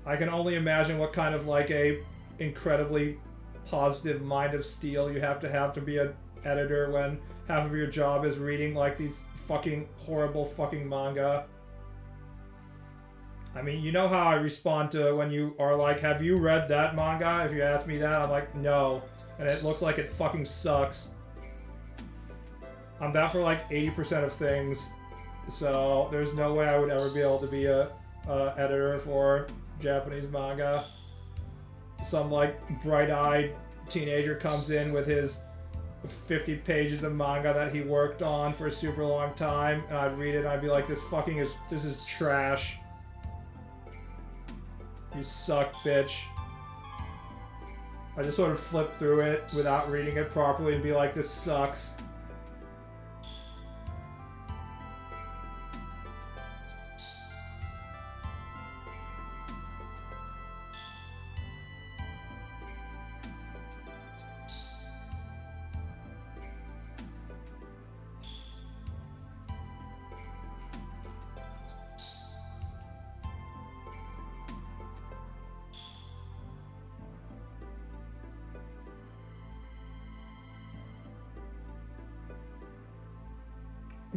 I can only imagine what kind of, like, a incredibly positive mind of steel you have to be an editor when half of your job is reading, like, these fucking horrible fucking manga. I mean, you know how I respond to when you are like, have you read that manga? If you ask me that, I'm like, no. And it looks like it fucking sucks. I'm that for like 80% of things. So there's no way I would ever be able to be a editor for Japanese manga. Some like bright-eyed teenager comes in with his 50 pages of manga that he worked on for a super long time, and I'd read it and I'd be like, this is trash. You suck, bitch. I just sort of flip through it without reading it properly and be like, this sucks.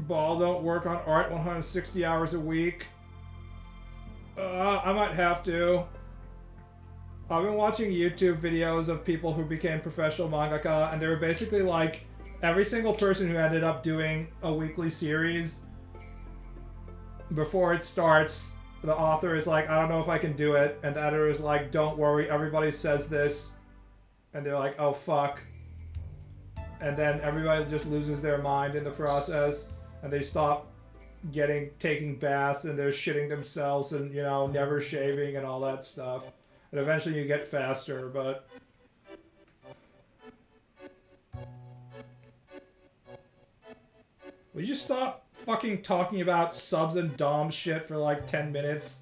Ball don't work on art 160 hours a week. I might have to. I've been watching YouTube videos of people who became professional mangaka, and they were basically like, every single person who ended up doing a weekly series, before it starts, the author is like, I don't know if I can do it, and the editor is like, don't worry, everybody says this, and they're like, oh fuck. And then everybody just loses their mind in the process, and they stop taking baths, and they're shitting themselves, and, you know, never shaving and all that stuff. And eventually you get faster, but... Will you stop fucking talking about subs and doms shit for like 10 minutes?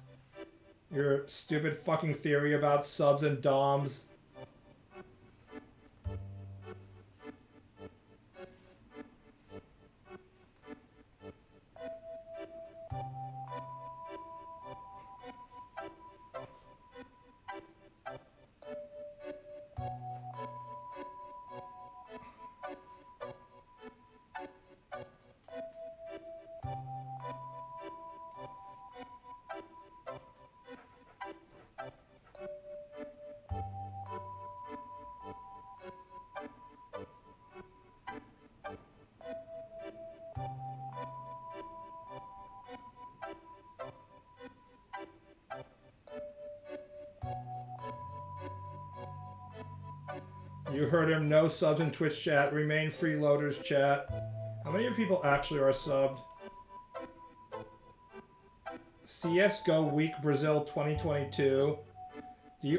Your stupid fucking theory about subs and doms. You heard him. No subs in Twitch chat. Remain freeloaders chat. How many of you people actually are subbed? CSGO Week Brazil 2022.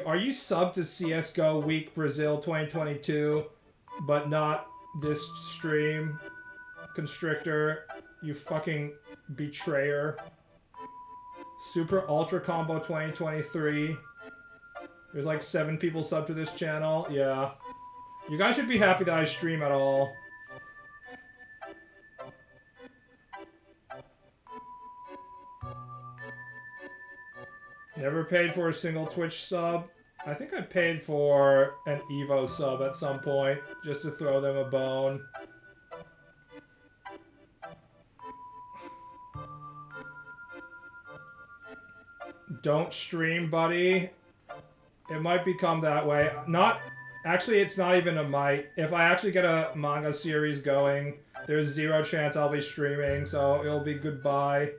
Are you subbed to CSGO Week Brazil 2022, but not this stream, Constrictor? You fucking betrayer. Super Ultra Combo 2023. There's like 7 people subbed to this channel. Yeah. You guys should be happy that I stream at all. Never paid for a single Twitch sub. I think I paid for an Evo sub at some point, just to throw them a bone. Don't stream, buddy. It might become that way. Actually, it's not even a might. If I actually get a manga series going, there's 0 chance I'll be streaming, so it'll be goodbye.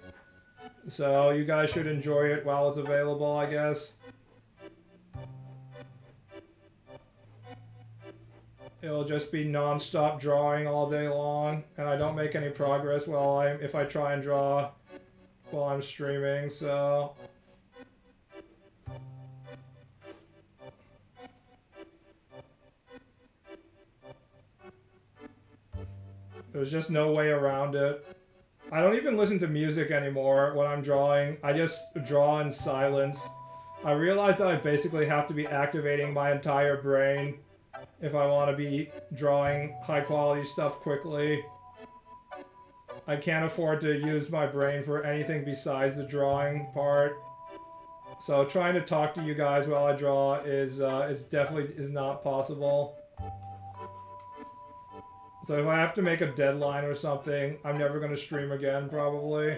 So you guys should enjoy it while it's available, I guess. It'll just be non-stop drawing all day long, and I don't make any progress if I try and draw while I'm streaming, so... There's just no way around it. I don't even listen to music anymore when I'm drawing. I just draw in silence. I realize that I basically have to be activating my entire brain if I want to be drawing high quality stuff quickly. I can't afford to use my brain for anything besides the drawing part. So trying to talk to you guys while I draw is definitely not possible. So if I have to make a deadline or something, I'm never going to stream again, probably.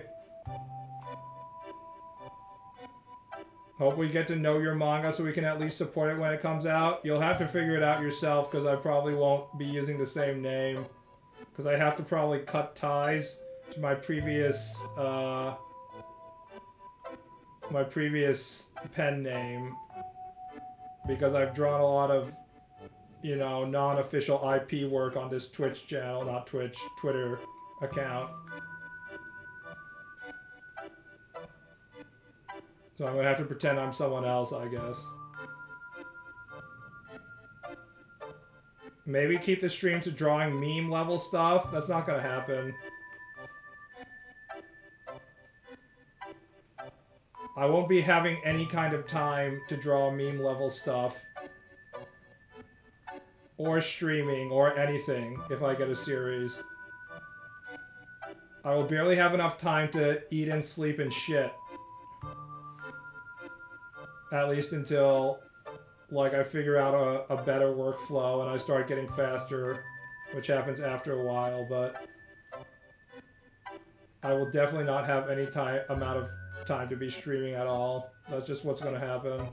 Hope we get to know your manga so we can at least support it when it comes out. You'll have to figure it out yourself, because I probably won't be using the same name. Because I have to probably cut ties to my previous pen name. Because I've drawn a lot of, you know, non-official IP work on this Twitch channel, not Twitch, Twitter account. So I'm gonna have to pretend I'm someone else, I guess. Maybe keep the streams to drawing meme level stuff. That's not gonna happen. I won't be having any kind of time to draw meme level stuff. Or streaming, or anything, if I get a series. I will barely have enough time to eat and sleep and shit. At least until, like, I figure out a better workflow and I start getting faster, which happens after a while, but... I will definitely not have any amount of time to be streaming at all. That's just what's gonna happen.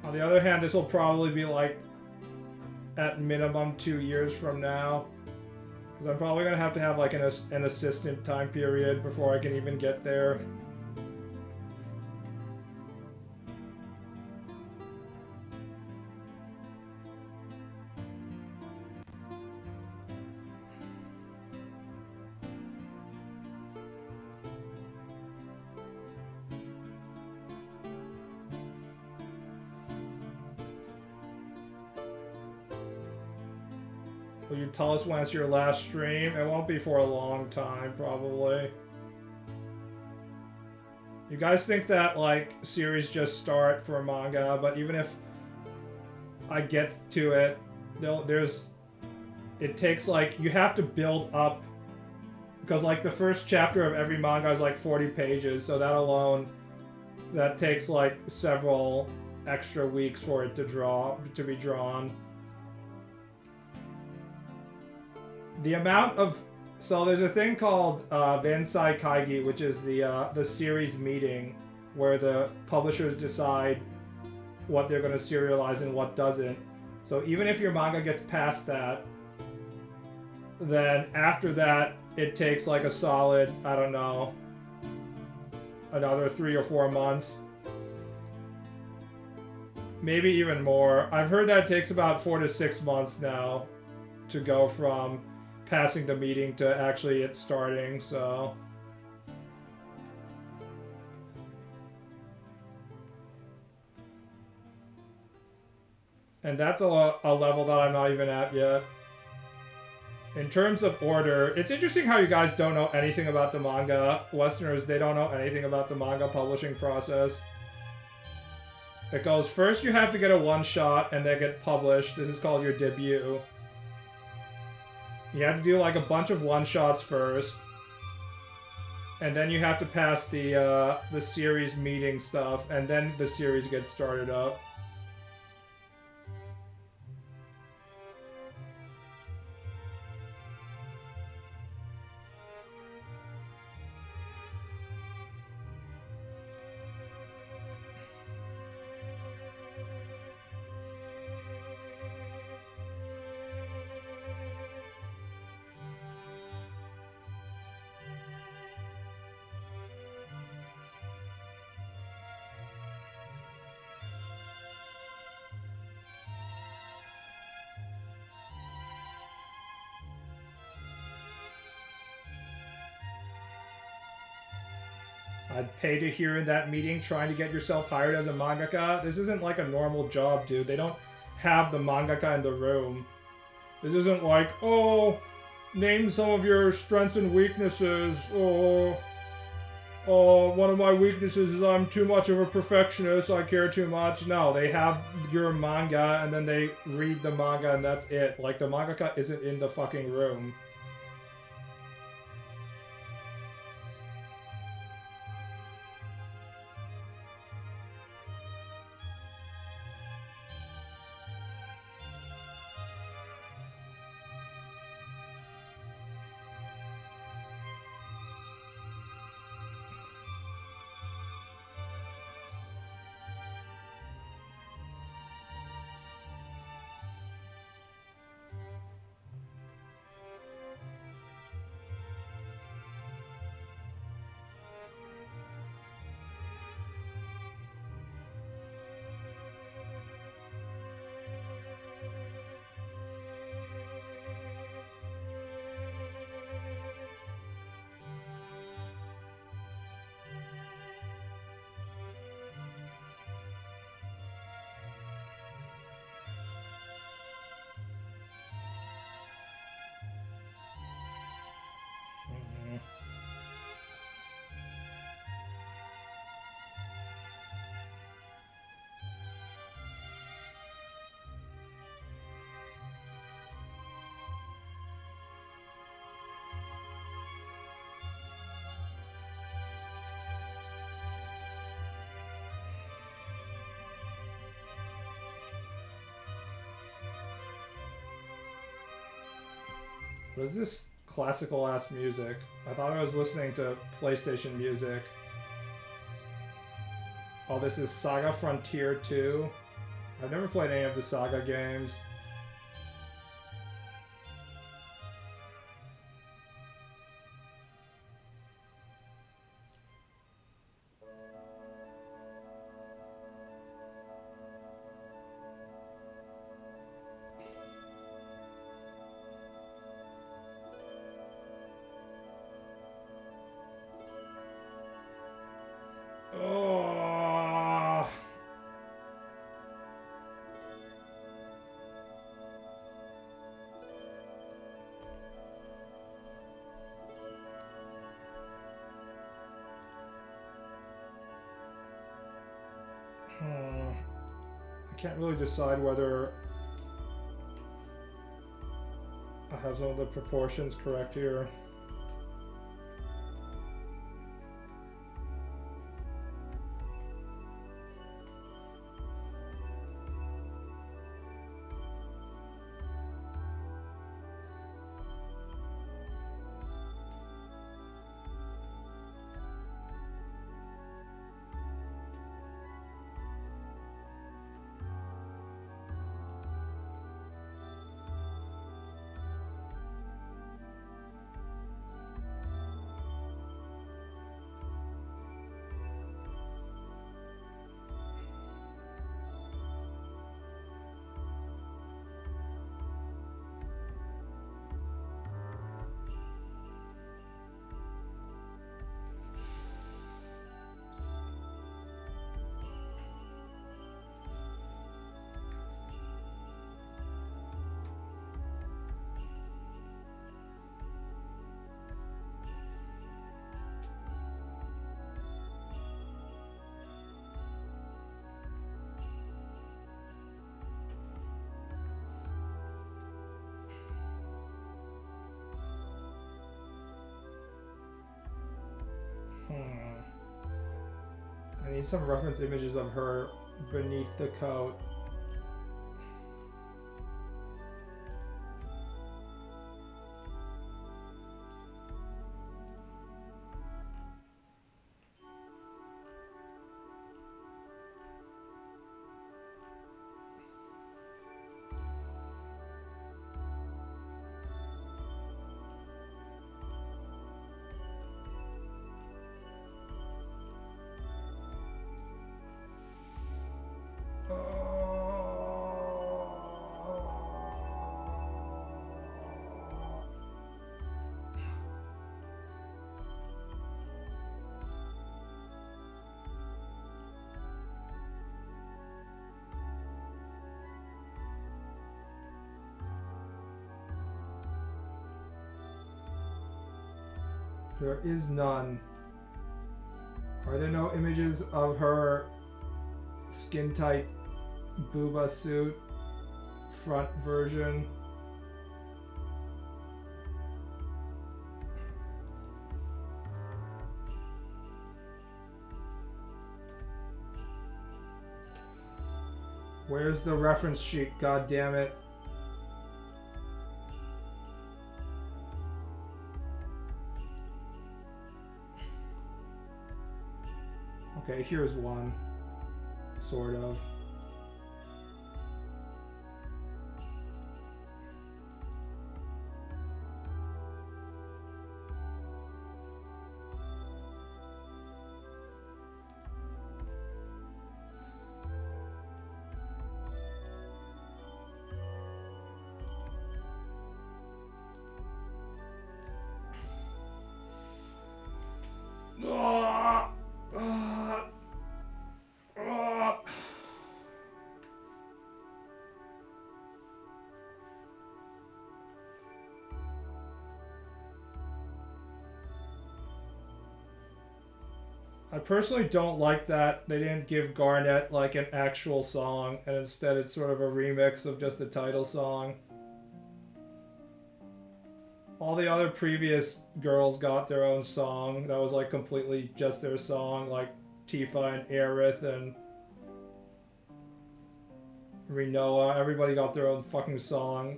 On the other hand, this will probably be like at minimum 2 years from now, because I'm probably gonna have to have like an assistant time period before I can even get there. Will you tell us when it's your last stream? It won't be for a long time, probably. You guys think that, like, series just start for a manga, but even if I get to it, it takes, like, you have to build up, because, like, the first chapter of every manga is, like, 40 pages, so that alone, that takes, like, several extra weeks for it to be drawn. The amount of So there's a thing called Bansai Kaigi, which is the series meeting where the publishers decide what they're going to serialize and what doesn't. So even if your manga gets past that, then after that it takes like a solid, I don't know, another 3 or 4 months. Maybe even more. I've heard that it takes about 4 to 6 months now to go from passing the meeting to actually it starting, so. And that's a level that I'm not even at yet. In terms of order, it's interesting how you guys don't know anything about the manga. Westerners, they don't know anything about the manga publishing process. It goes, first you have to get a one-shot and then get published. This is called your debut. You have to do like a bunch of one-shots first. And then you have to pass the series meeting stuff, and then the series gets started up. I'd pay to hear in that meeting trying to get yourself hired as a mangaka. This isn't like a normal job, dude. They don't have the mangaka in the room. This isn't like, oh, name some of your strengths and weaknesses. Oh, one of my weaknesses is I'm too much of a perfectionist. I care too much. No, they have your manga and then they read the manga and that's it. Like, the mangaka isn't in the fucking room. What is this classical ass music? I thought I was listening to PlayStation music. Oh, this is Saga Frontier 2. I've never played any of the Saga games. Oh. I can't really decide whether I have some of the proportions correct here. need some reference images of her beneath the coat. There is none. Are there no images of her skin-tight booba suit front version? Where's the reference sheet? God damn it. Okay, here's one. Sort of. I personally don't like that they didn't give Garnet like an actual song, and instead it's sort of a remix of just the title song. All the other previous girls got their own song that was like completely just their song, like Tifa and Aerith and Rinoa. Everybody got their own fucking song.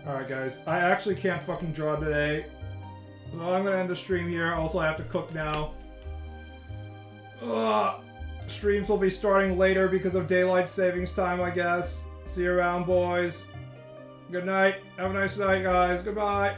Alright guys, I actually can't fucking draw today, so I'm gonna end the stream here. Also, I have to cook now. Streams will be starting later because of daylight savings time, I guess. See you around, boys. Good night. Have a nice night, guys. Goodbye.